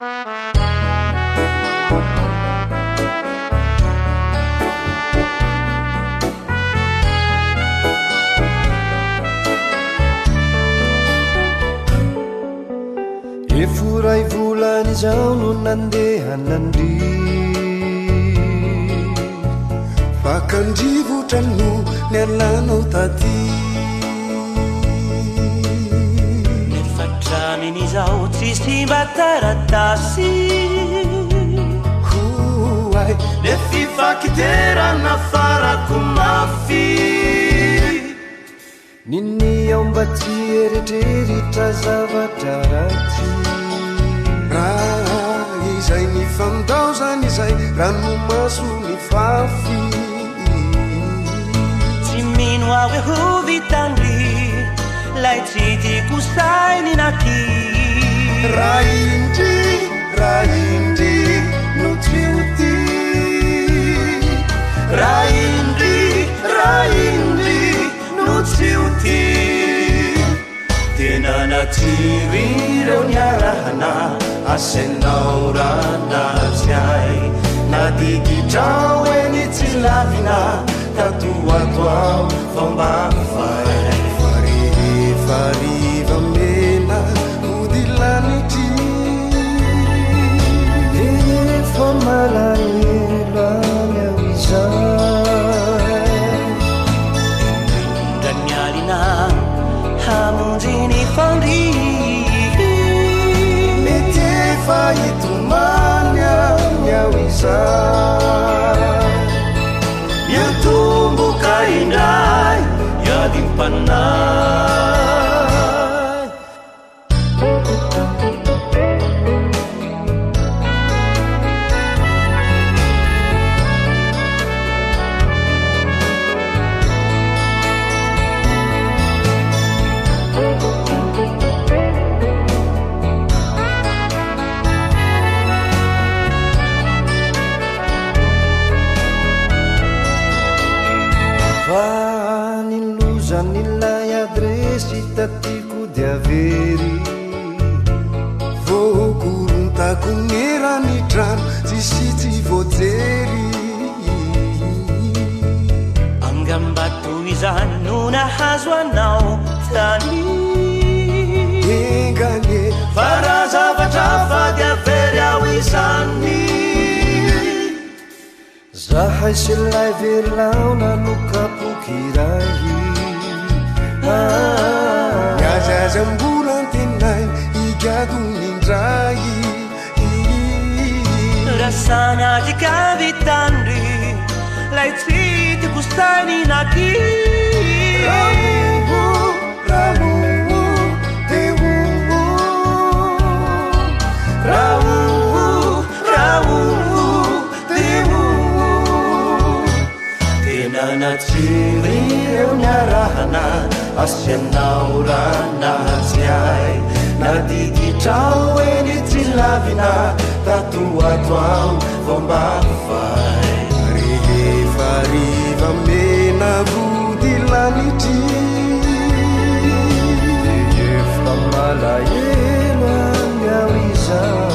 Efuray volany izao no nandeha nandry Fakandrivotra no nialanao taty Nefatramin'izao tsisy mba taratasy Hoay le fifakiterana farako mafy Nini ao mba tsy eritreritra zavatra ratsy Raha izay ny fandaozany izay ranomaso ny fafy Tsy mino aho hoe ho vitandry lay tsy tiako sainy naky Raha indry no tsy ho ty Raha indry no tsy ho ty Tena natsiry ireo niarahana asenao ranatsy ay Nadiditrao eny tsy lavina tatoato ao fomba fay Fariva mena hodilanity Efa malahelo any ao izay Indra mialina hamonjy ny fandry Mety efa hitomany any ao izay Miatomboka indray iadimpanay Fa nilozan'ilay adresy tatiko dia avery Voakorontako ngerany trano tsisy tsy voajery Angambato izany no nahazo anao tany Engane fa raha zavatra fady avery ao izany Zahay sy lay very laona no kapokiray Miazazam-bola tenay higado mindray Rasana jika vitandry lay tsy tiako sainy naky Ramuhu te Ramuhu te Tena natsiry ireo niarahana asianao ranatsy ay Nadiditrao eny tsy lavina tatoato ao fomba fay Rehefariva mena vodilanity Efa malahelo any ao izay